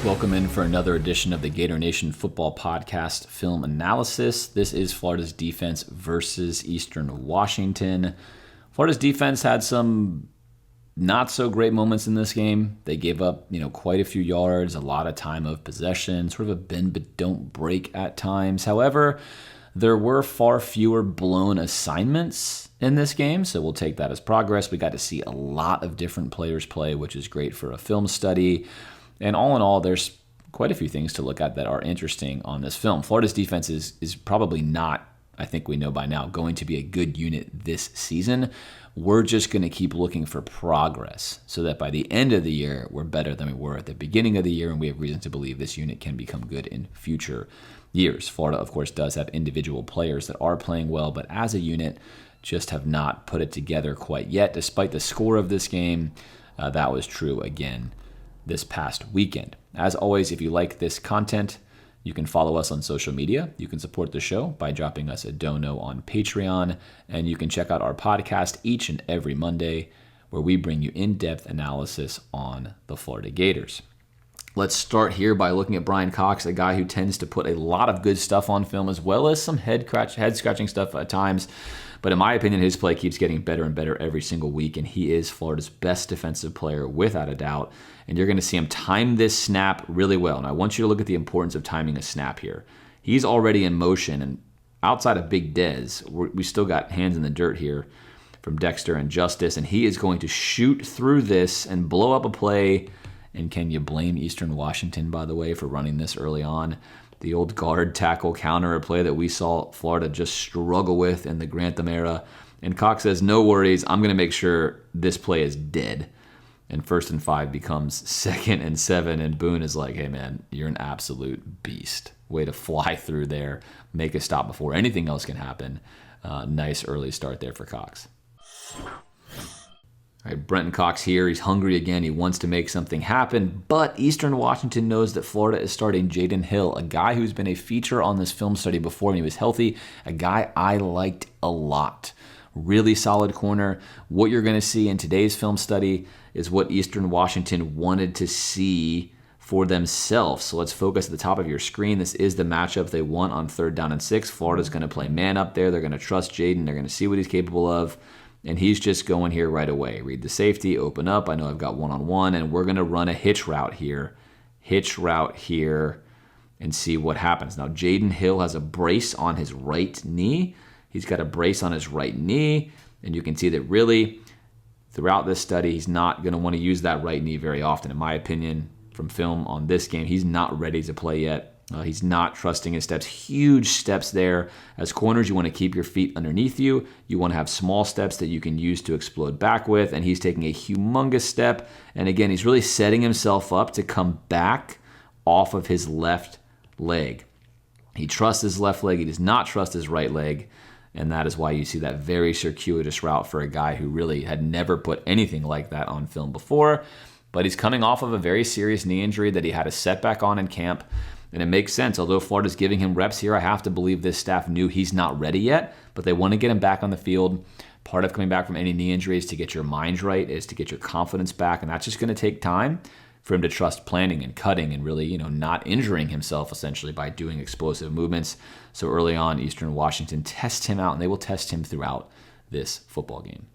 Welcome in for another edition of the Gator Nation Football Podcast Film Analysis. This is Florida's defense versus Eastern Washington. Florida's defense had some not so great moments in this game. They gave up, quite a few yards, a lot of time of possession, sort of a bend but don't break at times. However, there were far fewer blown assignments in this game, so we'll take that as progress. We got to see a lot of different players play, which is great for a film study. And all in all, there's quite a few things to look at that are interesting on this film. Florida's defense is probably not, I think we know by now, going to be a good unit this season. We're just going to keep looking for progress so that by the end of the year, we're better than we were at the beginning of the year, and we have reason to believe this unit can become good in future years. Florida, of course, does have individual players that are playing well, but as a unit, just have not put it together quite yet. Despite the score of this game, that was true again this past weekend. As always, if you like this content, you can follow us on social media. You can support the show by dropping us a dono on Patreon, and you can check out our podcast each and every Monday where we bring you in-depth analysis on the Florida Gators. Let's start here by looking at Brian Cox, a guy who tends to put a lot of good stuff on film as well as some head-scratching stuff at times. But in my opinion, his play keeps getting better and better every single week, and he is Florida's best defensive player without a doubt. And you're going to see him time this snap really well. And I want you to look at the importance of timing a snap here. He's already in motion, and outside of Big Dez, we still got hands in the dirt here from Dexter and Justice, and he is going to shoot through this and blow up a play. And can you blame Eastern Washington, by the way, for running this early on? The old guard tackle counter, a play that we saw Florida just struggle with in the Grantham era. And Cox says, no worries, I'm going to make sure this play is dead. And 1st and 5 becomes 2nd and 7. And Boone is like, hey, man, you're an absolute beast. Way to fly through there, make a stop before anything else can happen. Nice early start there for Cox. All right, Brenton Cox here. He's hungry again. He wants to make something happen. But Eastern Washington knows that Florida is starting Jaden Hill, a guy who's been a feature on this film study before when he was healthy, a guy I liked a lot. Really solid corner. What you're going to see in today's film study is what Eastern Washington wanted to see for themselves. So let's focus at the top of your screen. This is the matchup they want on 3rd down and 6. Florida's going to play man up there. They're going to trust Jaden. They're going to see what he's capable of. And he's just going here right away. Read the safety, open up. I know I've got one-on-one, and we're going to run a hitch route here. And see what happens. Now, Jaden Hill has a brace on his right knee. He's got a brace on his right knee, and you can see that really throughout this study, he's not going to want to use that right knee very often. In my opinion, from film on this game, he's not ready to play yet. He's not trusting his steps. Huge steps there. As corners, you want to keep your feet underneath you. You want to have small steps that you can use to explode back with, and he's taking a humongous step. And again, he's really setting himself up to come back off of his left leg. He trusts his left leg. He does not trust his right leg, and that is why you see that very circuitous route for a guy who really had never put anything like that on film before. But he's coming off of a very serious knee injury that he had a setback on in camp. And it makes sense. Although Florida's giving him reps here, I have to believe this staff knew he's not ready yet, but they want to get him back on the field. Part of coming back from any knee injuries to get your mind right is to get your confidence back, and that's just going to take time for him to trust planning and cutting and really, not injuring himself essentially by doing explosive movements. So early on, Eastern Washington tests him out, and they will test him throughout this football game.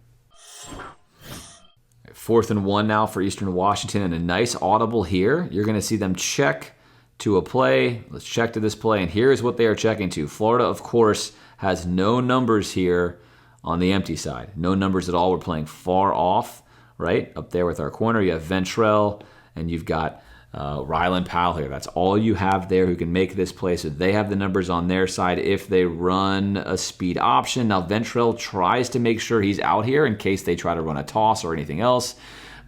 4th and 1 now for Eastern Washington, and a nice audible here. You're going to see them check to a play. Let's check to this play, and here's what they are checking to. Florida, of course, has no numbers here on the empty side. No numbers at all. We're playing far off, right? Up there with our corner, you have Ventrell, and you've got Rylan Powell here. That's all you have there who can make this play, so they have the numbers on their side if they run a speed option. Now, Ventrell tries to make sure he's out here in case they try to run a toss or anything else,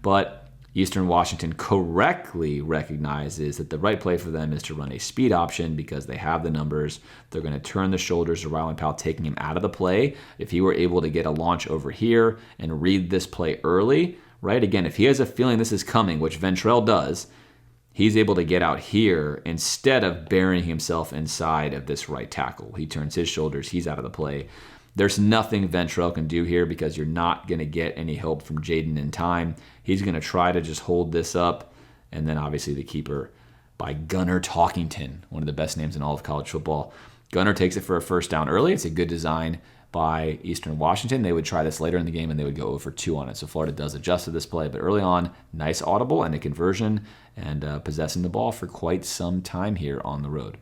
but Eastern Washington correctly recognizes that the right play for them is to run a speed option because they have the numbers. They're going to turn the shoulders of Rylan Powell, taking him out of the play. If he were able to get a launch over here and read this play early, right? Again, if he has a feeling this is coming, which Ventrell does, he's able to get out here instead of burying himself inside of this right tackle. He turns his shoulders, he's out of the play. There's nothing Ventrell can do here because you're not going to get any help from Jaden in time. He's going to try to just hold this up, and then obviously the keeper by Gunnar Talkington, one of the best names in all of college football. Gunnar takes it for a first down early. It's a good design by Eastern Washington. They would try this later in the game, and they would go over 2 on it. So Florida does adjust to this play. But early on, nice audible and a conversion, and possessing the ball for quite some time here on the road.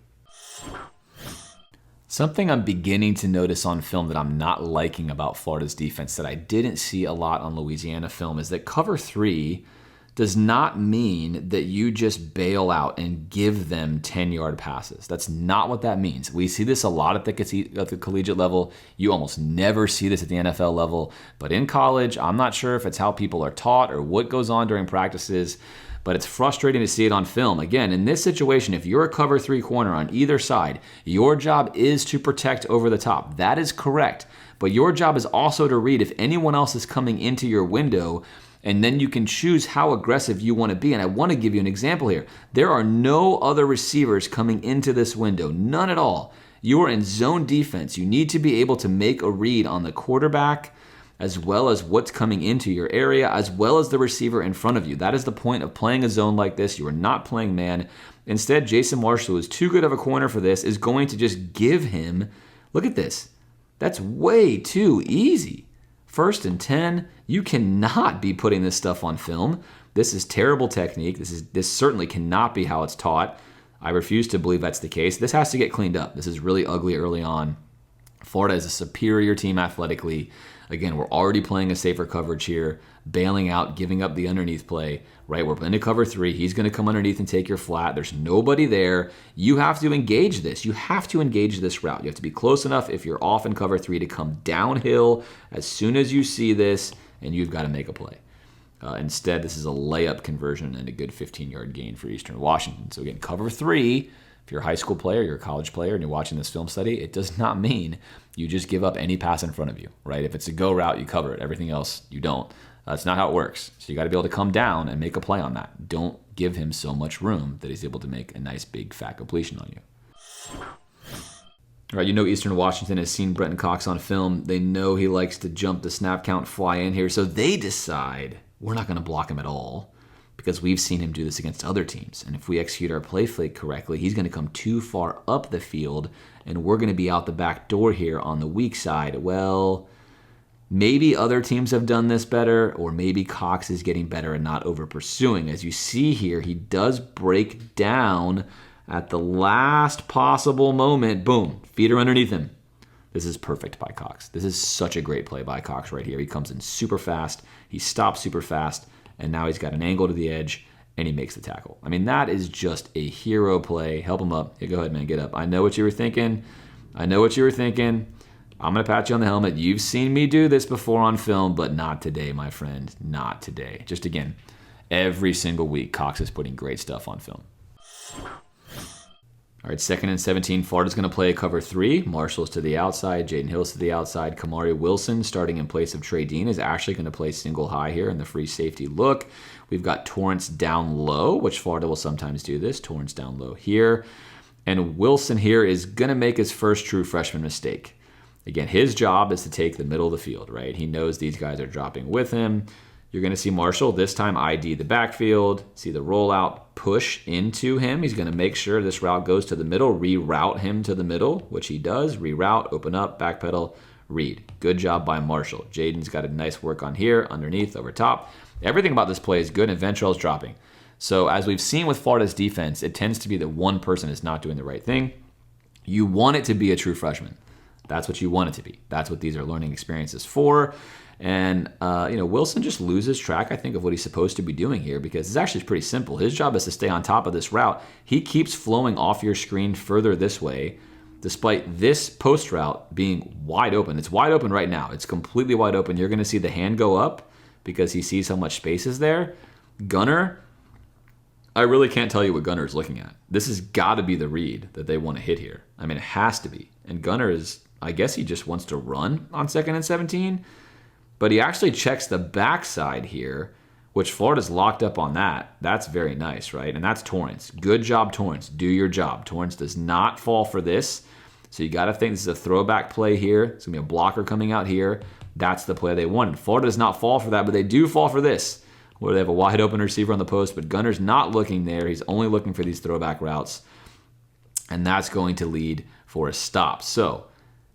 Something I'm beginning to notice on film that I'm not liking about Florida's defense that I didn't see a lot on Louisiana film is that cover 3 does not mean that you just bail out and give them 10-yard passes. That's not what that means. We see this a lot at the collegiate level. You almost never see this at the NFL level. But in college, I'm not sure if it's how people are taught or what goes on during practices, but it's frustrating to see it on film. Again, in this situation, if you're a cover 3 corner on either side, your job is to protect over the top. That is correct. But your job is also to read if anyone else is coming into your window, and then you can choose how aggressive you want to be. And I want to give you an example here. There are no other receivers coming into this window, none at all. You are in zone defense. You need to be able to make a read on the quarterback as well as what's coming into your area, as well as the receiver in front of you. That is the point of playing a zone like this. You are not playing man. Instead, Jason Marshall, who is too good of a corner for this, is going to just give him, look at this. That's way too easy. 1st and 10, you cannot be putting this stuff on film. This is terrible technique. This certainly cannot be how it's taught. I refuse to believe that's the case. This has to get cleaned up. This is really ugly early on. Florida is a superior team athletically. Again, we're already playing a safer coverage here, bailing out, giving up the underneath play, right? We're into cover 3. He's going to come underneath and take your flat. There's nobody there. You have to engage this. You have to engage this route. You have to be close enough if you're off in cover 3 to come downhill as soon as you see this, and you've got to make a play. Instead, this is a layup conversion and a good 15-yard gain for Eastern Washington. So again, cover 3, if you're a high school player, you're a college player, and you're watching this film study, it does not mean you just give up any pass in front of you, right? If it's a go route, you cover it. Everything else, you don't. That's not how it works. So you got to be able to come down and make a play on that. Don't give him so much room that he's able to make a nice big fat completion on you. All right, you know Eastern Washington has seen Brenton Cox on film. They know he likes to jump the snap count, fly in here. So they decide we're not going to block him at all because we've seen him do this against other teams. And if we execute our play fake correctly, he's going to come too far up the field, and we're going to be out the back door here on the weak side. Well, maybe other teams have done this better, or maybe Cox is getting better and not over pursuing. As you see here, he does break down at the last possible moment. Boom, feet are underneath him. This is perfect by Cox. This is such a great play by Cox right here. He comes in super fast. He stops super fast. And now he's got an angle to the edge, and he makes the tackle. I mean, that is just a hero play. Help him up. Hey, go ahead, man. Get up. I know what you were thinking. I'm going to pat you on the helmet. You've seen me do this before on film, but not today, my friend. Not today. Just again, every single week, Cox is putting great stuff on film. All right, 2nd and 17. Florida's going to play cover 3. Marshall's to the outside. Jaden Hill's to the outside. Kamari Wilson, starting in place of Trey Dean, is actually going to play single high here in the free safety look. We've got Torrance down low, which Florida will sometimes do this. Torrance down low here. And Wilson here is going to make his first true freshman mistake. Again, his job is to take the middle of the field, right? He knows these guys are dropping with him. You're going to see Marshall this time ID the backfield, see the rollout, push into him. He's going to make sure this route goes to the middle, reroute him to the middle, which he does. Reroute, open up, backpedal, read. Good job by Marshall. Jaden's got a nice work on here, underneath, over top. Everything about this play is good, and Ventrell's dropping. So as we've seen with Florida's defense, it tends to be that one person is not doing the right thing. You want it to be a true freshman. That's what you want it to be. That's what these are learning experiences for. And, Wilson just loses track, I think, of what he's supposed to be doing here because it's actually pretty simple. His job is to stay on top of this route. He keeps flowing off your screen further this way, despite this post route being wide open. It's wide open right now. It's completely wide open. You're going to see the hand go up because he sees how much space is there. Gunner, I really can't tell you what Gunner is looking at. This has got to be the read that they want to hit here. I mean, it has to be. And Gunner is, I guess he just wants to run on 2nd and 17. But he actually checks the backside here, which Florida's locked up on that. That's very nice, right? And that's Torrance. Good job, Torrance. Do your job. Torrance does not fall for this. So you got to think this is a throwback play here. It's going to be a blocker coming out here. That's the play they wanted. Florida does not fall for that, but they do fall for this. where they have a wide open receiver on the post, but Gunner's not looking there. He's only looking for these throwback routes, and that's going to lead for a stop. So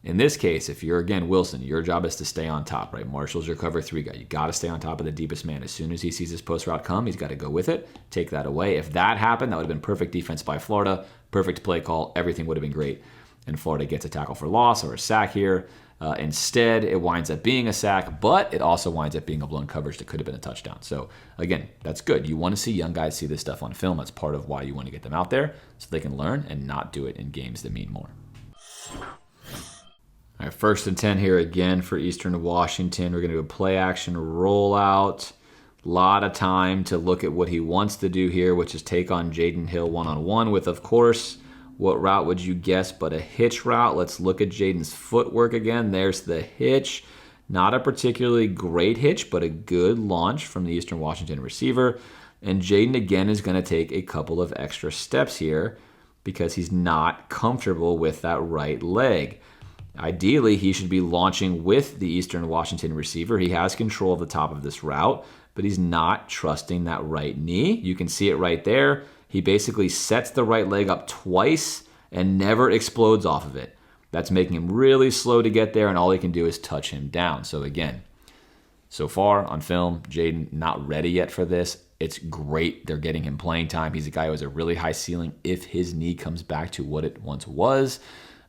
in this case, if you're, again, Wilson, your job is to stay on top, right? Marshall's your cover 3 guy. You got to stay on top of the deepest man. As soon as he sees his post route come, he's got to go with it, take that away. If that happened, that would have been perfect defense by Florida, perfect play call. Everything would have been great. And Florida gets a tackle for loss or a sack here. Instead, it winds up being a sack, but it also winds up being a blown coverage that could have been a touchdown. So again, that's good. You want to see young guys see this stuff on film. That's part of why you want to get them out there so they can learn and not do it in games that mean more. All right, 1st and 10 here again for Eastern Washington. We're going to do a play action rollout. A lot of time to look at what he wants to do here, which is take on Jaden Hill one-on-one with, of course, what route would you guess but a hitch route? Let's look at Jaden's footwork again. There's the hitch. Not a particularly great hitch, but a good launch from the Eastern Washington receiver. And Jaden, again, is going to take a couple of extra steps here because he's not comfortable with that right leg. Ideally, he should be launching with the Eastern Washington receiver. He has control of the top of this route, but he's not trusting that right knee. You can see it right there. He basically sets the right leg up twice and never explodes off of it. That's making him really slow to get there, and all he can do is touch him down. So again, so far on film, Jaden not ready yet for this. It's great they're getting him playing time. He's a guy who has a really high ceiling if his knee comes back to what it once was.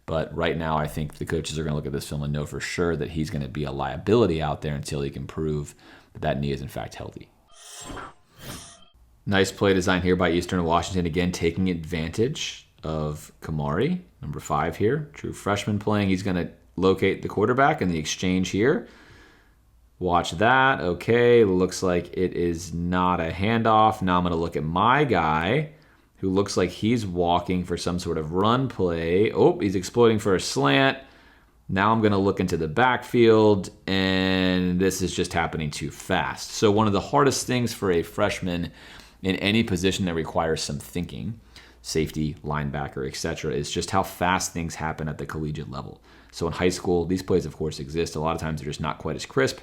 But right now, I think the coaches are going to look at this film and know for sure that he's going to be a liability out there until he can prove that that knee is in fact healthy. Nice play design here by Eastern Washington, again taking advantage of Kamari, number 5 here, true freshman playing. He's going to locate the quarterback in the exchange here. Watch that. Okay, looks like it is not a handoff. Now I'm going to look at my guy, who looks like he's walking for some sort of run play. Oh, he's exploiting for a slant. Now I'm going to look into the backfield, and this is just happening too fast. So one of the hardest things for a freshman in any position that requires some thinking, safety, linebacker, etc., is just how fast things happen at the collegiate level. So in high school, these plays, of course, exist. A lot of times they're just not quite as crisp.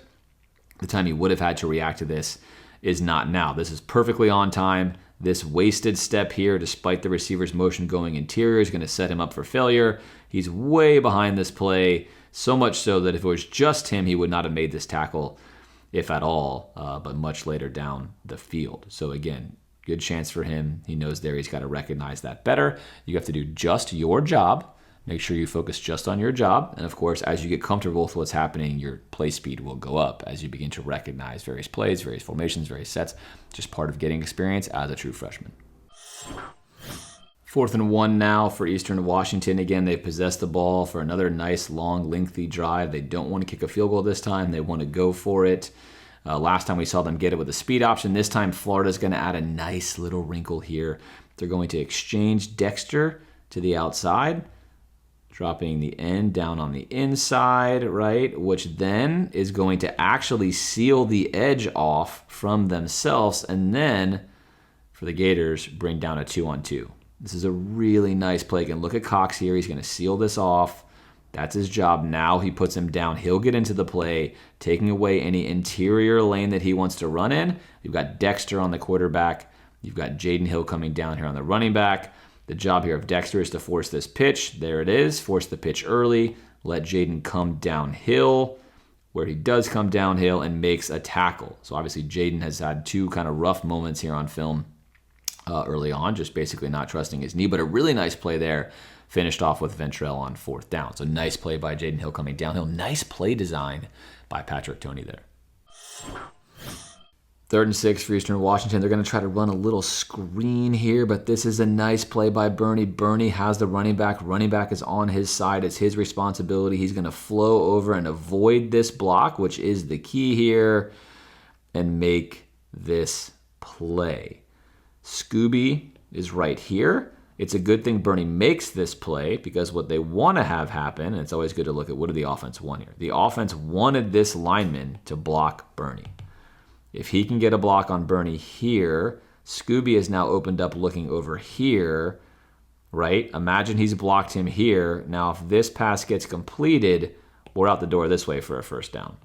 The time you would have had to react to this is not now. This is perfectly on time. This wasted step here, despite the receiver's motion going interior, is going to set him up for failure. He's way behind this play, so much so that if it was just him, he would not have made this tackle, if at all, but much later down the field. So again, good chance for him. He knows there he's got to recognize that better. You have to do just your job. Make sure you focus just on your job. And of course, as you get comfortable with what's happening, your play speed will go up as you begin to recognize various plays, various formations, various sets. Just part of getting experience as a true freshman. 4th and 1 now for Eastern Washington. Again, they possess the ball for another nice, long, lengthy drive. They don't want to kick a field goal this time. They want to go for it. Last time we saw them get it with a speed option. This time, Florida's going to add a nice little wrinkle here. They're going to exchange Dexter to the outside, dropping the end down on the inside, right? Which then is going to actually seal the edge off from themselves, and then, for the Gators, bring down a 2-on-2. This is a really nice play. Again, look at Cox here. He's going to seal this off. That's his job. Now he puts him down. He'll get into the play, taking away any interior lane that he wants to run in. You've got Dexter on the quarterback. You've got Jaden Hill coming down here on the running back. The job here of Dexter is to force this pitch. There it is. Force the pitch early. Let Jaden come downhill, where he does come downhill and makes a tackle. So obviously Jaden has had 2 kind of rough moments here on film early on, just basically not trusting his knee. But a really nice play there, finished off with Ventrell on 4th down. So nice play by Jaden Hill coming downhill. Nice play design by Patrick Toney there. 3rd and 6 for Eastern Washington. They're going to try to run a little screen here, but this is a nice play by Bernie. Bernie has the running back. Running back is on his side. It's his responsibility. He's going to flow over and avoid this block, which is the key here, and make this play. Scooby is right here. It's a good thing Bernie makes this play, because what they want to have happen, and it's always good to look at what did the offense want here. The offense wanted this lineman to block Bernie. If he can get a block on Bernie here, Scooby is now opened up looking over here, right? Imagine he's blocked him here. Now, if this pass gets completed, we're out the door this way for a 1st down.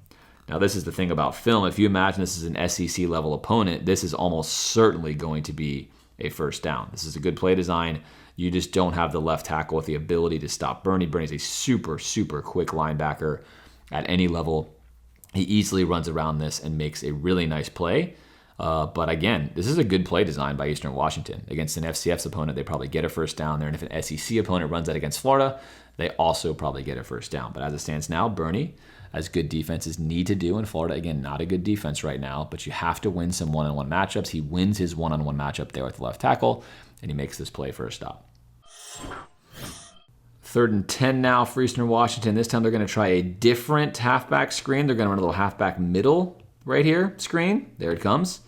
Now, this is the thing about film. If you imagine this is an SEC level opponent, this is almost certainly going to be a first down. This is a good play design. You just don't have the left tackle with the ability to stop Bernie. Bernie's a super, super quick linebacker at any level. He easily runs around this and makes a really nice play. But again, this is a good play design by Eastern Washington. Against an FCS opponent, they probably get a first down there. And if an SEC opponent runs that against Florida, they also probably get a first down. But as it stands now, Bernie, as good defenses need to do in Florida, again, not a good defense right now, but you have to win some one-on-one matchups. He wins his one-on-one matchup there with the left tackle, and he makes this play for a stop. 3rd and 10 now for Eastern Washington. This time they're going to try a different halfback screen. They're going to run a little halfback middle right here screen. There it comes.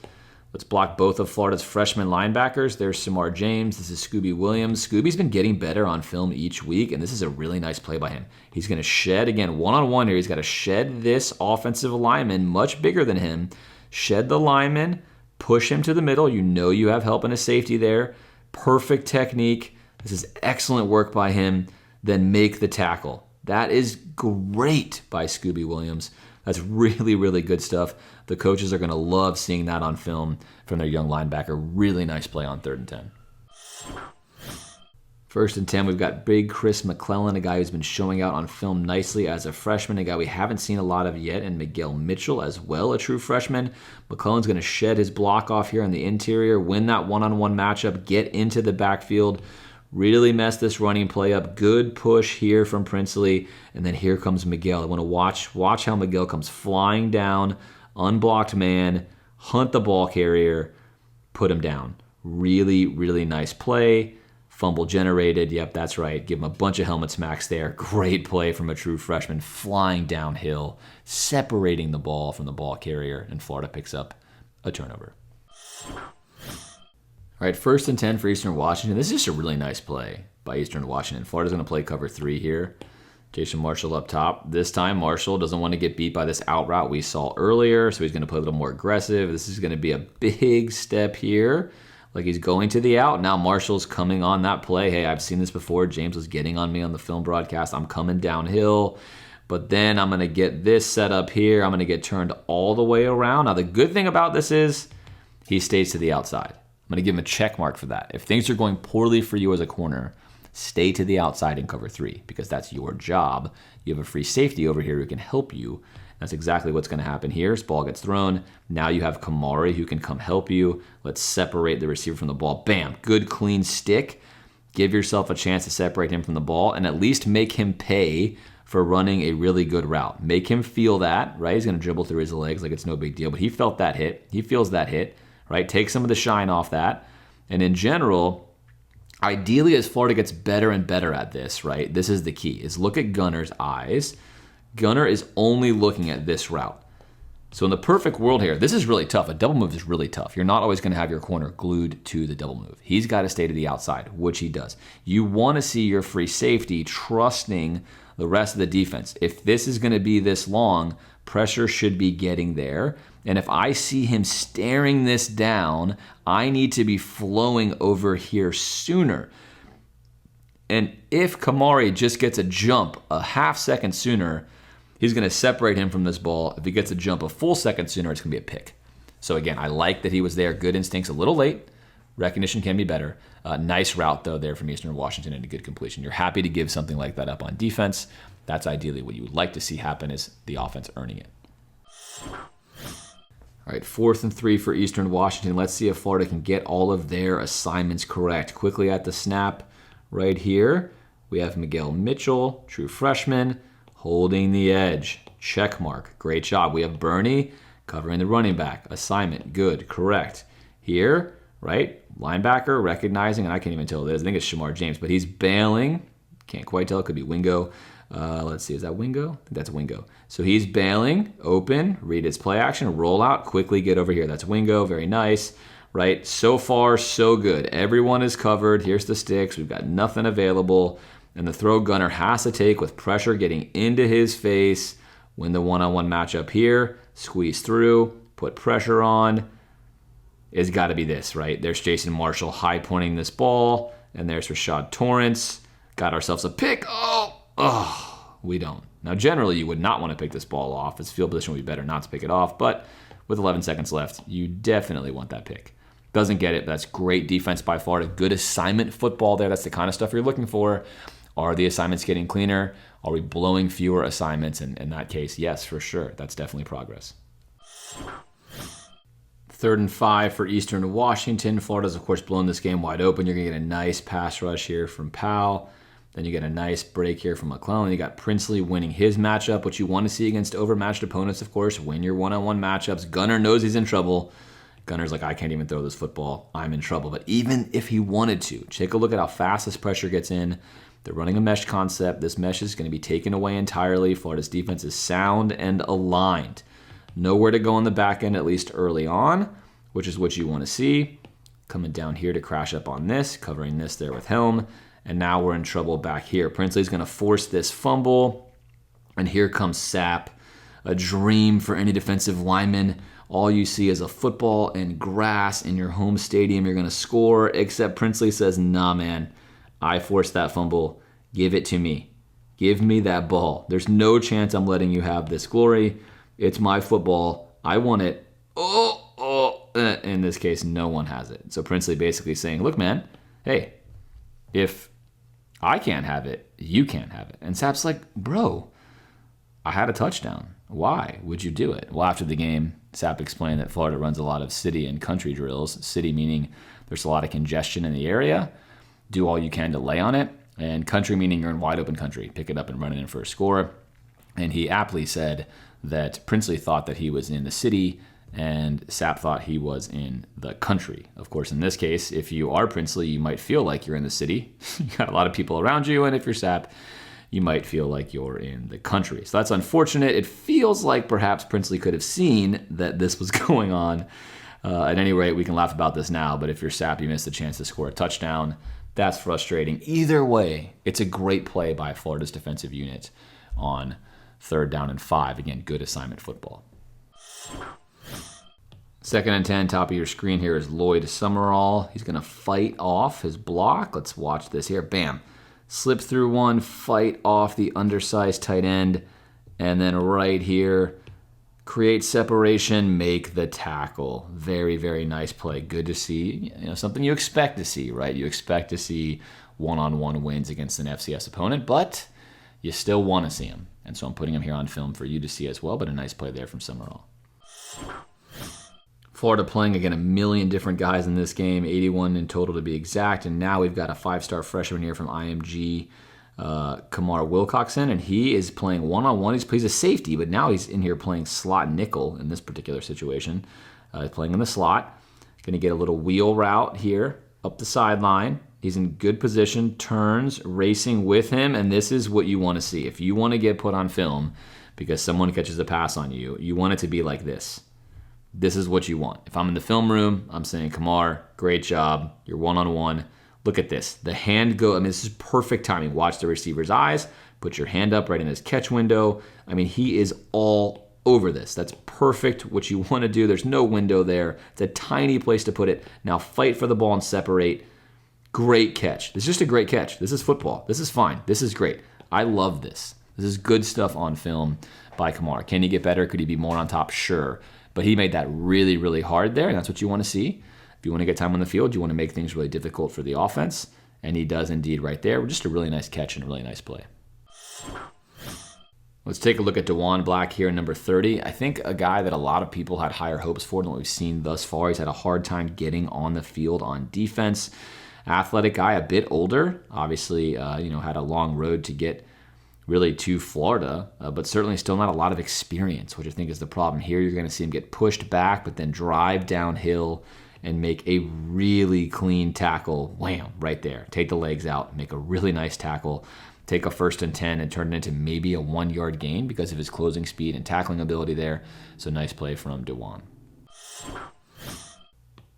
Let's block both of Florida's freshman linebackers. There's Samar James. This is Scooby Williams. Scooby's been getting better on film each week, and this is a really nice play by him. He's going to shed, again, one-on-one here. He's got to shed this offensive lineman, much bigger than him. Shed the lineman, push him to the middle. You know you have help and a safety there. Perfect technique. This is excellent work by him. Then make the tackle. That is great by Scooby Williams. That's really, really good stuff. The coaches are going to love seeing that on film from their young linebacker. Really nice play on 3rd and 10. 1st and 10, we've got big Chris McClellan, a guy who's been showing out on film nicely as a freshman, a guy we haven't seen a lot of yet, and Miguel Mitchell as well, a true freshman. McClellan's going to shed his block off here on the interior, win that one-on-one matchup, get into the backfield, really mess this running play up. Good push here from Princely. And then here comes Miguel. I want to watch how Miguel comes flying down. Unblocked man. Hunt the ball carrier. Put him down. Really, really nice play. Fumble generated. Yep, that's right. Give him a bunch of helmet smacks there. Great play from a true freshman. Flying downhill. Separating the ball from the ball carrier. And Florida picks up a turnover. All right, 1st and 10 for Eastern Washington. This is just a really nice play by Eastern Washington. Florida's going to play cover 3 here. Jason Marshall up top. This time, Marshall doesn't want to get beat by this out route we saw earlier, so he's going to play a little more aggressive. This is going to be a big step here. Like he's going to the out. Now Marshall's coming on that play. Hey, I've seen this before. James was getting on me on the film broadcast. I'm coming downhill. But then I'm going to get this set up here. I'm going to get turned all the way around. Now, the good thing about this is he stays to the outside. I'm going to give him a check mark for that. If things are going poorly for you as a corner, stay to the outside in cover 3 because that's your job. You have a free safety over here who can help you. That's exactly what's going to happen here. This ball gets thrown. Now you have Kamari who can come help you. Let's separate the receiver from the ball. Bam. Good, clean stick. Give yourself a chance to separate him from the ball and at least make him pay for running a really good route. Make him feel that, right? He's going to dribble through his legs like it's no big deal, but he felt that hit. He feels that hit. Right? Take some of the shine off that. And in general, ideally as Florida gets better and better at this, right? This is the key, is look at Gunner's eyes. Gunner is only looking at this route. So in the perfect world here, this is really tough. A double move is really tough. You're not always going to have your corner glued to the double move. He's got to stay to the outside, which he does. You want to see your free safety trusting the rest of the defense. If this is going to be this long, pressure should be getting there. And if I see him staring this down, I need to be flowing over here sooner. And if Kamari just gets a jump a half second sooner, he's going to separate him from this ball. If he gets a jump a full second sooner, it's going to be a pick. So again, I like that he was there. Good instincts, a little late. Recognition can be better. Nice route, though, there from Eastern Washington and a good completion. You're happy to give something like that up on defense. That's ideally what you would like to see happen is the offense earning it. All right, 4th and 3 for Eastern Washington. Let's see if Florida can get all of their assignments correct. Quickly at the snap right here, we have Miguel Mitchell, true freshman, holding the edge. Check mark. Great job. We have Bernie covering the running back. Assignment. Good. Correct. Here, right, linebacker recognizing, and I can't even tell what it is. I think it's Shamar James, but he's bailing. Can't quite tell. It could be Wingo. Let's see. Is that Wingo? I think that's Wingo. So he's bailing, open, read his play action, roll out, quickly get over here. That's Wingo. Very nice, right? So far, so good. Everyone is covered. Here's the sticks. We've got nothing available. And the throw Gunner has to take with pressure getting into his face. Win the one-on-one matchup here. Squeeze through. Put pressure on. It's got to be this, right? There's Jason Marshall high pointing this ball. And there's Rashad Torrance. Got ourselves a pick. Oh, we don't. Now, generally, you would not want to pick this ball off. Its field position would be better not to pick it off, but with 11 seconds left, you definitely want that pick. Doesn't get it. That's great defense by Florida. Good assignment football there. That's the kind of stuff you're looking for. Are the assignments getting cleaner? Are we blowing fewer assignments? And in that case, yes, for sure. That's definitely progress. 3rd and 5 for Eastern Washington. Florida's, of course, blown this game wide open. You're going to get a nice pass rush here from Powell. Then you get a nice break here from McClellan. You got Princely winning his matchup, which you want to see against overmatched opponents, of course. Win your one-on-one matchups. Gunner knows he's in trouble. Gunner's like, I can't even throw this football. I'm in trouble. But even if he wanted to, take a look at how fast this pressure gets in. They're running a mesh concept. This mesh is going to be taken away entirely. Florida's defense is sound and aligned. Nowhere to go on the back end, at least early on, which is what you want to see. Coming down here to crash up on this, covering this there with Helm. And now we're in trouble back here. Princely's going to force this fumble. And here comes Sapp, a dream for any defensive lineman. All you see is a football and grass in your home stadium. You're going to score, except Princely says, nah, man. I forced that fumble. Give it to me. Give me that ball. There's no chance I'm letting you have this glory. It's my football. I want it. In this case, no one has it. So Princely basically saying, look, man, hey, if I can't have it, you can't have it. And Sapp's like, bro, I had a touchdown. Why would you do it? Well, after the game, Sapp explained that Florida runs a lot of city and country drills. City meaning there's a lot of congestion in the area. Do all you can to lay on it. And country meaning you're in wide open country. Pick it up and run it in for a score. And he aptly said that Princely thought that he was in the city and Sapp thought he was in the country. Of course, in this case, if you are Princely, you might feel like you're in the city. You got a lot of people around you, and if you're Sapp, you might feel like you're in the country. So that's unfortunate. It feels like perhaps Princely could have seen that this was going on. At any rate, we can laugh about this now, but if you're Sapp, you missed the chance to score a touchdown. That's frustrating. Either way, it's a great play by Florida's defensive unit on 3rd down and 5. Again, good assignment football. 2nd and 10, top of your screen here is Lloyd Summerall. He's going to fight off his block. Let's watch this here. Bam. Slip through one, fight off the undersized tight end, and then right here, create separation, make the tackle. Very, very nice play. Good to see. Something you expect to see, right? You expect to see one-on-one wins against an FCS opponent, but you still want to see them. And so I'm putting him here on film for you to see as well, but a nice play there from Summerall. Florida playing again a million different guys in this game, 81 in total to be exact. And now we've got a 5-star freshman here from IMG, Kamar Wilcoxon, and he is playing one-on-one. He's a safety, but now he's in here playing slot nickel in this particular situation. He's playing in the slot. Going to get a little wheel route here up the sideline. He's in good position, turns, racing with him, and this is what you want to see. If you want to get put on film because someone catches a pass on you, you want it to be like this. This is what you want. If I'm in the film room, I'm saying, Kamar, great job. You're one-on-one. Look at this. The hand go. I mean, this is perfect timing. Watch the receiver's eyes. Put your hand up right in his catch window. I mean, he is all over this. That's perfect what you want to do. There's no window there. It's a tiny place to put it. Now fight for the ball and separate. Great catch. This is just a great catch. This is football. This is fine. This is great. I love this. This is good stuff on film by Kamar. Can he get better? Could he be more on top? Sure. But he made that really, really hard there, and that's what you want to see. If you want to get time on the field, you want to make things really difficult for the offense, and he does indeed right there. Just a really nice catch and a really nice play. Let's take a look at DeJuan Black here, number 30. I think a guy that a lot of people had higher hopes for than what we've seen thus far. He's had a hard time getting on the field on defense. Athletic guy, a bit older. Obviously, had a long road to get really to Florida, but certainly still not a lot of experience, which I think is the problem here. You're going to see him get pushed back, but then drive downhill and make a really clean tackle. Wham, right there. Take the legs out, make a really nice tackle, take a 1st and 10 and turn it into maybe a 1-yard gain because of his closing speed and tackling ability there. So nice play from DeJuan.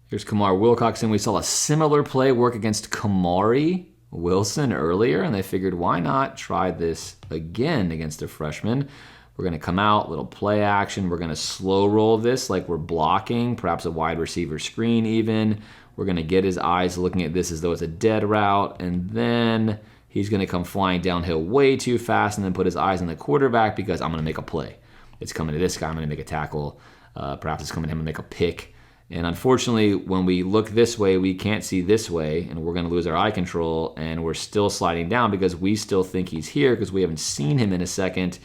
Here's Kamar Wilcoxon. We saw a similar play work against Kamari Wilson earlier, and they figured, why not try this again against a freshman? We're going to come out, little play action. We're going to slow roll this like we're blocking, perhaps a wide receiver screen even. We're going to get his eyes looking at this as though it's a dead route, and then he's going to come flying downhill way too fast and then put his eyes on the quarterback because I'm going to make a play. It's coming to this guy, I'm going to make a tackle. Perhaps it's coming to him and make a pick. And unfortunately, when we look this way, we can't see this way, and we're going to lose our eye control, and we're still sliding down because we still think he's here because we haven't seen him in a second.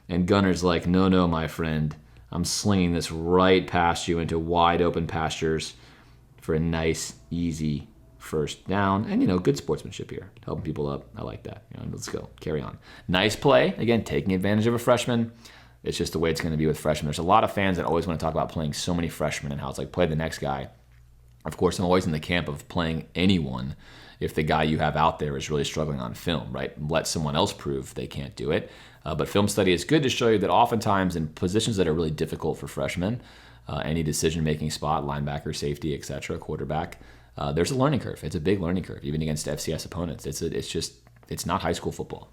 And Gunner's like, no, my friend. I'm slinging this right past you into wide open pastures for a nice, easy first down. And, good sportsmanship here. Helping people up. I like that. Let's go. Carry on. Nice play. Again, taking advantage of a freshman. It's just the way it's going to be with freshmen. There's a lot of fans that always want to talk about playing so many freshmen and how it's like play the next guy. Of course, I'm always in the camp of playing anyone if the guy you have out there is really struggling on film, right? Let someone else prove they can't do it. But film study is good to show you that oftentimes in positions that are really difficult for freshmen, any decision-making spot, linebacker, safety, etc., quarterback, there's a learning curve. It's a big learning curve, even against FCS opponents. It's not high school football.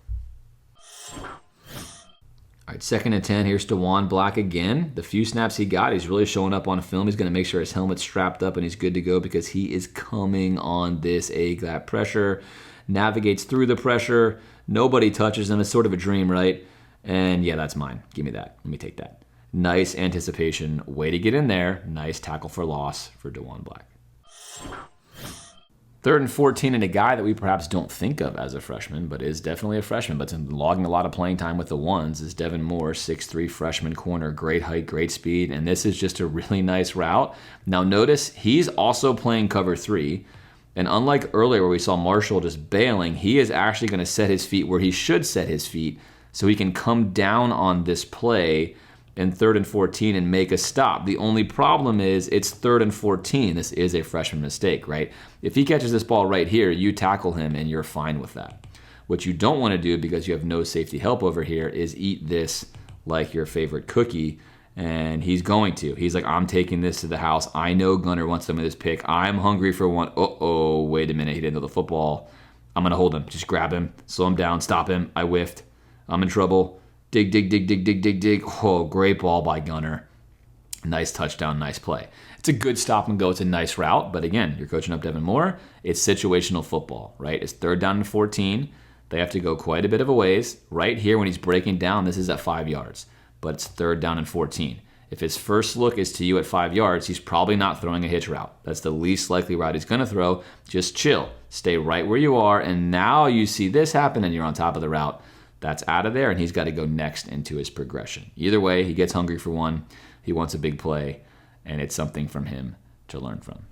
All right, 2nd and 10. Here's DeJuan Black again. The few snaps he got, he's really showing up on film. He's going to make sure his helmet's strapped up and he's good to go because he is coming on this A-gap pressure. Navigates through the pressure. Nobody touches him. It's sort of a dream, right? And yeah, that's mine. Give me that. Let me take that. Nice anticipation. Way to get in there. Nice tackle for loss for DeJuan Black. 3rd and 14, and a guy that we perhaps don't think of as a freshman, but is definitely a freshman, but's logging a lot of playing time with the ones, is Devin Moore, 6'3", freshman corner, great height, great speed, and this is just a really nice route. Now notice, he's also playing cover 3, and unlike earlier where we saw Marshall just bailing, he is actually going to set his feet where he should set his feet so he can come down on this play in 3rd and 14 and make a stop. The only problem is it's 3rd and 14. This is a freshman mistake, right? If he catches this ball right here, you tackle him and you're fine with that. What you don't want to do because you have no safety help over here is eat this like your favorite cookie, and he's going to. He's like, I'm taking this to the house. I know Gunner wants some of this pick. I'm hungry for one. Uh-oh, wait a minute. He didn't know the football. I'm going to hold him. Just grab him, slow him down, stop him. I whiffed. I'm in trouble. Dig, dig, dig, dig, dig, dig, dig. Oh, great ball by Gunner. Nice touchdown, nice play. It's a good stop and go. It's a nice route. But again, you're coaching up Devin Moore. It's situational football, right? It's 3rd down and 14. They have to go quite a bit of a ways. Right here when he's breaking down, this is at 5 yards. But it's 3rd down and 14. If his first look is to you at 5 yards, he's probably not throwing a hitch route. That's the least likely route he's going to throw. Just chill. Stay right where you are. And now you see this happen and you're on top of the route. That's out of there, and he's got to go next into his progression. Either way, he gets hungry for one. He wants a big play, and it's something from him to learn from.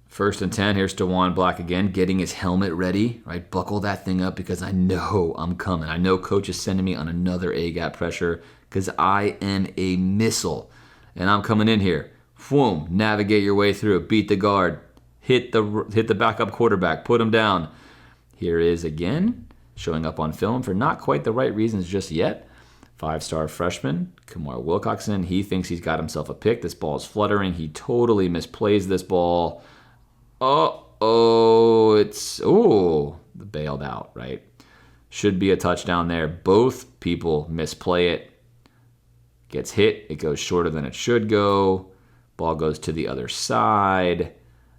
1st and 10, here's DeJuan Black again, getting his helmet ready, right? Buckle that thing up because I know I'm coming. I know coach is sending me on another A-gap pressure because I am a missile, and I'm coming in here. Boom, navigate your way through, beat the guard, hit the backup quarterback, put him down. Here is again, showing up on film for not quite the right reasons just yet. 5-star freshman, Kamar Wilcoxon. He thinks he's got himself a pick. This ball is fluttering. He totally misplays this ball. Bailed out, right? Should be a touchdown there. Both people misplay it. Gets hit. It goes shorter than it should go. Ball goes to the other side.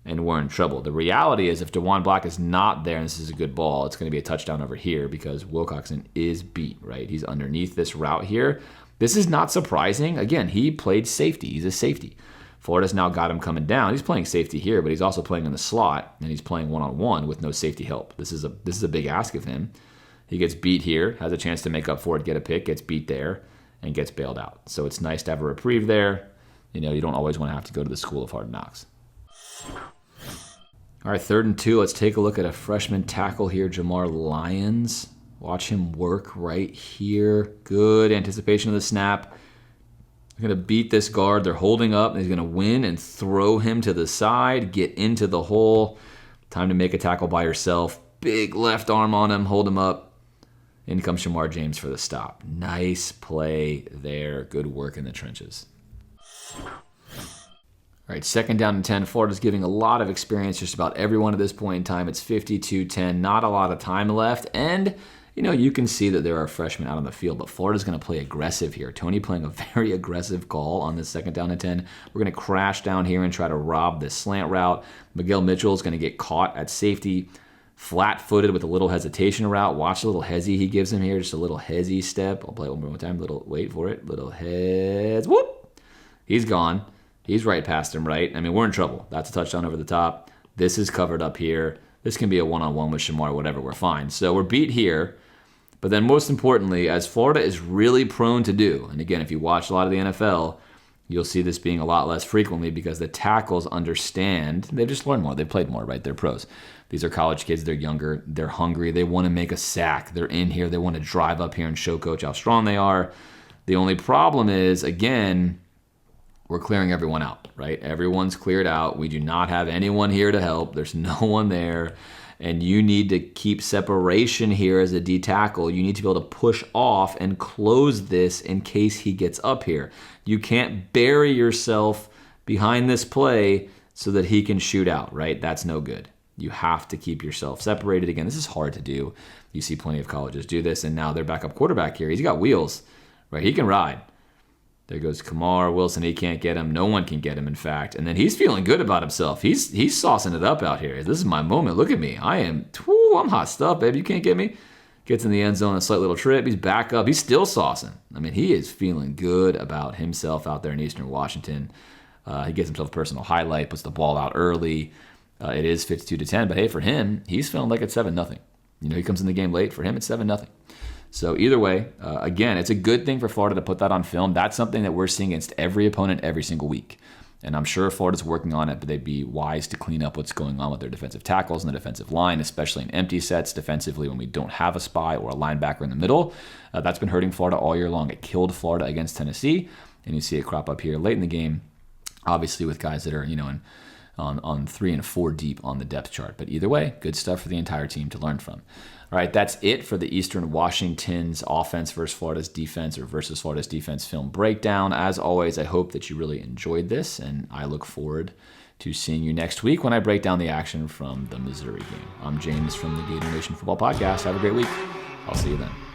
And we're in trouble. The reality is if DeJuan Black is not there and this is a good ball, it's going to be a touchdown over here because Wilcoxon is beat, right? He's underneath this route here. This is not surprising. Again, he played safety. He's a safety. Florida's now got him coming down. He's playing safety here, but he's also playing in the slot, and he's playing one-on-one with no safety help. This is a big ask of him. He gets beat here, has a chance to make up for it, get a pick, gets beat there, and gets bailed out. So it's nice to have a reprieve there. You don't always want to have to go to the school of hard knocks. All right, 3rd and 2. Let's take a look at a freshman tackle here, Jamar Lyons. Watch him work right here. Good anticipation of the snap. They're going to beat this guard. They're holding up. He's going to win and throw him to the side, get into the hole. Time to make a tackle by yourself. Big left arm on him. Hold him up. In comes Shamar James for the stop. Nice play there. Good work in the trenches. All right, 2nd down and 10. Florida's giving a lot of experience just about everyone at this point in time. It's 52-10, not a lot of time left. And, you can see that there are freshmen out on the field, but Florida's going to play aggressive here. Tony playing a very aggressive call on this 2nd down and 10. We're going to crash down here and try to rob this slant route. Miguel Mitchell is going to get caught at safety. flat-footed with a little hesitation route. Watch the little hezzy he gives him here, just a little hezzy step. I'll play it one more time. Wait for it. Little hez. Whoop! He's gone. He's right past him, right? I mean, we're in trouble. That's a touchdown over the top. This is covered up here. This can be a one-on-one with Shamar, whatever. We're fine. So we're beat here. But then most importantly, as Florida is really prone to do, and again, if you watch a lot of the NFL, you'll see this being a lot less frequently because the tackles understand. They've just learned more. They've played more, right? They're pros. These are college kids. They're younger. They're hungry. They want to make a sack. They're in here. They want to drive up here and show coach how strong they are. The only problem is, again, we're clearing everyone out, right? Everyone's cleared out. We do not have anyone here to help. There's no one there. And you need to keep separation here as a D tackle. You need to be able to push off and close this in case he gets up here. You can't bury yourself behind this play so that he can shoot out, right? That's no good. You have to keep yourself separated. Again, this is hard to do. You see plenty of colleges do this, and now their backup quarterback here, he's got wheels, right? He can ride. There goes Kamar Wilson. He can't get him. No one can get him, in fact. And then he's feeling good about himself. He's saucing it up out here. This is my moment. Look at me. I'm hot stuff, baby. You can't get me. Gets in the end zone, a slight little trip. He's back up. He's still saucing. I mean, he is feeling good about himself out there in Eastern Washington. He gets himself a personal highlight, puts the ball out early. It is 52-10, but hey, for him, he's feeling like it's 7-0. You know, he comes in the game late. For him, it's 7-0. So either way, again, it's a good thing for Florida to put that on film. That's something that we're seeing against every opponent every single week. And I'm sure Florida's working on it, but they'd be wise to clean up what's going on with their defensive tackles and the defensive line, especially in empty sets defensively when we don't have a spy or a linebacker in the middle. That's been hurting Florida all year long. It killed Florida against Tennessee, and you see it crop up here late in the game, obviously with guys that are, on 3 and 4 deep on the depth chart. But either way, good stuff for the entire team to learn from. All right, that's it for the Eastern Washington's offense versus Florida's defense or versus Florida's defense film breakdown. As always, I hope that you really enjoyed this, and I look forward to seeing you next week when I break down the action from the Missouri game. I'm James from the Gator Nation Football Podcast. Have a great week. I'll see you then.